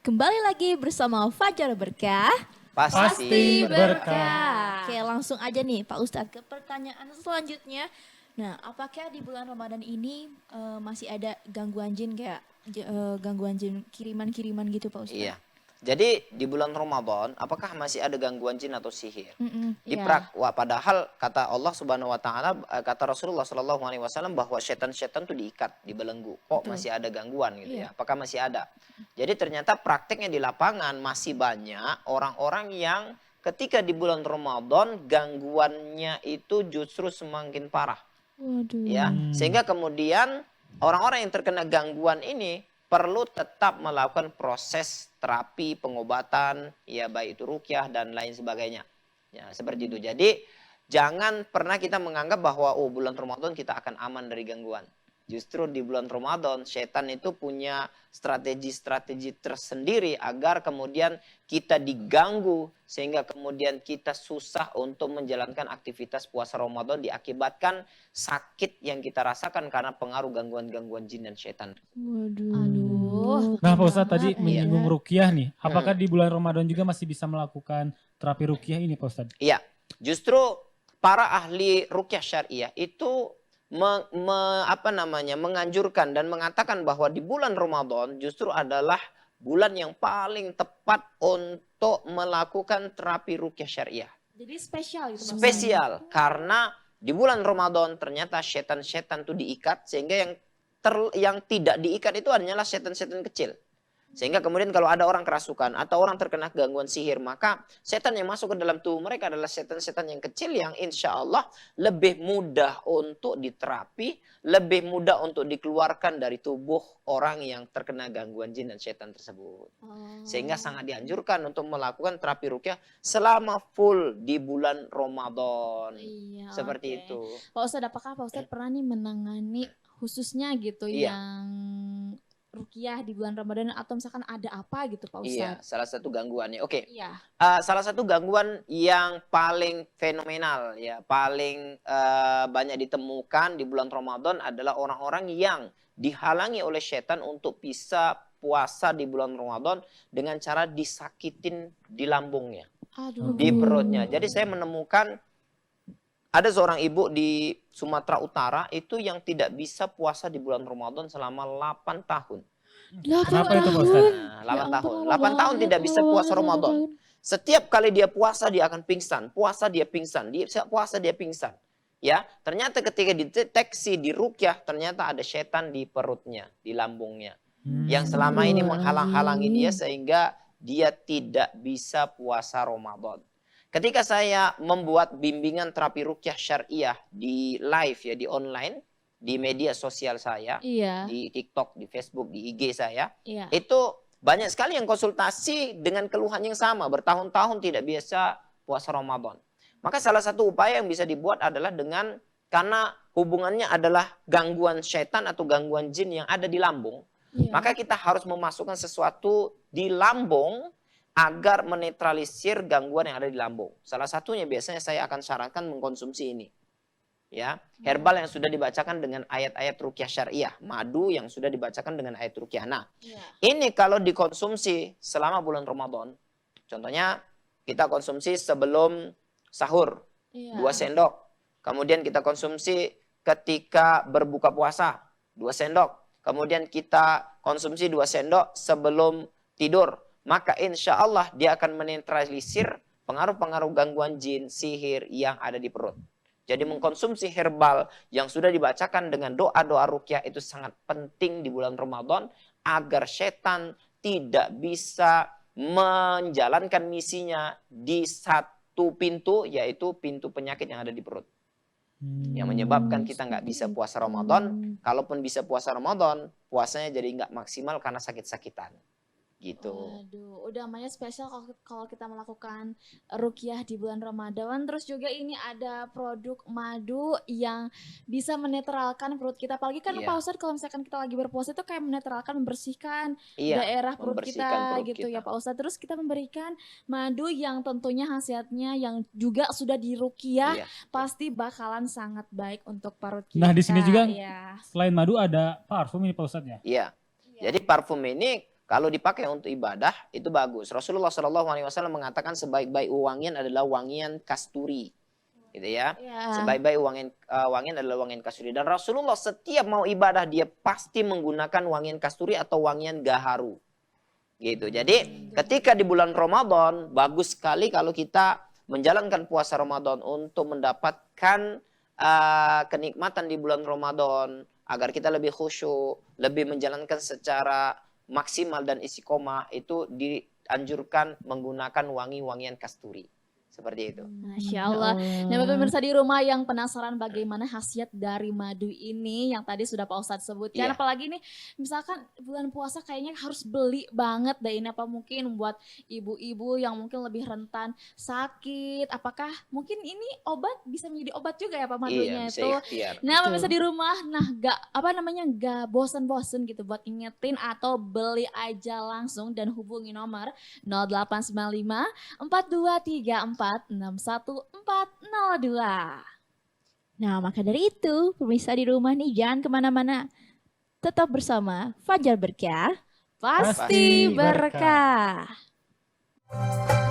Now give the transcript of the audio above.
Kembali lagi bersama Fajar Berkah. Pasti berkah. Oke, langsung aja nih Pak Ustadz ke pertanyaan selanjutnya. Nah, apakah di bulan Ramadan ini masih ada gangguan jin kayak gangguan jin kiriman-kiriman gitu Pak Ustadz? Iya. Jadi di bulan Ramadan, apakah masih ada gangguan jin atau sihir? Iya. Padahal kata Allah Subhanahu wa taala, kata Rasulullah Shallallahu alaihi wasallam bahwa setan-setan tuh diikat, dibelenggu. Kok Betul. masih ada gangguan gitu Iya. ya? Apakah masih ada? Jadi ternyata prakteknya di lapangan masih banyak orang-orang yang ketika di bulan Ramadan gangguannya itu justru semakin parah. Waduh. Ya, sehingga kemudian orang-orang yang terkena gangguan ini perlu tetap melakukan proses terapi, pengobatan, ya baik itu rukyah dan lain sebagainya. Ya, seperti itu. Jadi jangan pernah kita menganggap bahwa oh bulan Ramadan kita akan aman dari gangguan. Justru di bulan Ramadan setan itu punya strategi-strategi tersendiri agar kemudian kita diganggu sehingga kemudian kita susah untuk menjalankan aktivitas puasa Ramadan diakibatkan sakit yang kita rasakan karena pengaruh gangguan-gangguan jin dan setan. Waduh. Aduh. Nah Pak Ustadz banget tadi ya. menyinggung rukyah nih. Apakah di bulan Ramadan juga masih bisa melakukan terapi rukyah ini Pak Ustadz? Iya, justru para ahli rukyah syariah itu menganjurkan dan mengatakan bahwa di bulan Ramadan justru adalah bulan yang paling tepat untuk melakukan terapi rukyah syariah. Jadi spesial gitu. Spesial karena di bulan Ramadan ternyata setan-setan itu diikat sehingga yang tidak diikat itu hanyalah setan-setan kecil. Sehingga kemudian kalau ada orang kerasukan atau orang terkena gangguan sihir, maka setan yang masuk ke dalam tubuh mereka adalah setan-setan yang kecil yang insya Allah lebih mudah untuk diterapi, lebih mudah untuk dikeluarkan dari tubuh orang yang terkena gangguan jin dan setan tersebut. Sehingga sangat dianjurkan untuk melakukan terapi rukyah selama full di bulan Ramadan. Iya, Seperti oke. itu. Pak Ustadz, apakah Pak Ustadz pernah nih menangani khususnya gitu Iya. yang rukyah di bulan Ramadan atau misalkan ada apa gitu Pak Iya, Ustadz? salah satu gangguannya. Oke. Iya. Salah satu gangguan yang paling fenomenal ya, paling banyak ditemukan di bulan Ramadan adalah orang-orang yang dihalangi oleh setan untuk bisa puasa di bulan Ramadan dengan cara disakitin di lambungnya, Aduh. di perutnya. Jadi saya menemukan ada seorang ibu di Sumatera Utara itu yang tidak bisa puasa di bulan Ramadan selama 8 tahun. Kenapa itu Pak Ustadz? Nah, 8 tahun. 8 tahun tidak bisa puasa Ramadan. Setiap kali dia puasa dia akan pingsan, puasa dia pingsan, puasa dia pingsan. Ya, ternyata ketika dideteksi di rukyah ternyata ada setan di perutnya, di lambungnya. Yang selama ini menghalang-halangi dia sehingga dia tidak bisa puasa Ramadan. Ketika saya membuat bimbingan terapi rukyah syariah di live ya, di online, di media sosial saya, Iya. di TikTok, di Facebook, di IG saya, Iya. itu banyak sekali yang konsultasi dengan keluhan yang sama, bertahun-tahun tidak biasa puasa Ramadan. Maka salah satu upaya yang bisa dibuat adalah karena hubungannya adalah gangguan setan atau gangguan jin yang ada di lambung, Iya. maka kita harus memasukkan sesuatu di lambung agar menetralisir gangguan yang ada di lambung. Salah satunya biasanya saya akan sarankan mengkonsumsi ini. Ya, herbal yang sudah dibacakan dengan ayat-ayat rukyah syariah, madu yang sudah dibacakan dengan ayat rukyah. Nah, Iya. ini kalau dikonsumsi selama bulan Ramadan, contohnya kita konsumsi sebelum sahur, Iya. 2 sendok. Kemudian kita konsumsi ketika berbuka puasa, 2 sendok. Kemudian kita konsumsi 2 sendok sebelum tidur. Maka insya Allah dia akan menetralisir pengaruh-pengaruh gangguan jin, sihir yang ada di perut. Jadi mengkonsumsi herbal yang sudah dibacakan dengan doa-doa rukyah itu sangat penting di bulan Ramadan agar setan tidak bisa menjalankan misinya di satu pintu, yaitu pintu penyakit yang ada di perut. Yang menyebabkan kita nggak bisa puasa Ramadan. Kalaupun bisa puasa Ramadan, puasanya jadi nggak maksimal karena sakit-sakitan. Gitu. Waduh, udah namanya spesial kalau kita melakukan rukyah di bulan Ramadan. Terus juga ini ada produk madu yang bisa menetralkan perut kita. Apalagi kan Iya. Pak Ustadz kalau misalkan kita lagi berpuasa itu kayak menetralkan, membersihkan Iya, daerah perut membersihkan kita perut gitu kita. ya Pak Ustadz. Terus kita memberikan madu yang tentunya khasiatnya yang juga sudah dirukyah Iya. pasti bakalan sangat baik untuk perut kita. Nah, di sini juga ya. Selain madu ada parfum ini Pak Ustadz ya? Iya. Jadi parfum ini Kalau dipakai untuk ibadah itu bagus. Rasulullah SAW mengatakan sebaik-baik wangian adalah wangian kasturi, gitu ya. Iya. Sebaik-baik wangian adalah wangian kasturi. Dan Rasulullah setiap mau ibadah dia pasti menggunakan wangian kasturi atau wangian gaharu, gitu. Jadi ketika di bulan Ramadan bagus sekali kalau kita menjalankan puasa Ramadan untuk mendapatkan kenikmatan di bulan Ramadan agar kita lebih khusyuk, lebih menjalankan secara maksimal dan istiqomah, itu dianjurkan menggunakan wangi-wangian kasturi. Seperti itu. Masya Allah. Nah, Bapak pemirsa di rumah yang penasaran bagaimana khasiat dari madu ini yang tadi sudah Pak Ustadz sebutkan. Iya. Apalagi nih misalkan bulan puasa kayaknya harus beli banget deh ini, apa mungkin buat ibu-ibu yang mungkin lebih rentan sakit. Apakah mungkin ini obat bisa menjadi obat juga ya Pak madunya Iya, bisa itu? ikhtiar. Nah, pemirsa di rumah, gak bosan-bosan gitu buat ingetin atau beli aja langsung dan hubungi nomor 0895 4234 6142. Nah, maka dari itu, pemirsa di rumah nih jangan kemana-mana. Tetap bersama Fajar Berkah. Pasti Pasti berkah. berkah.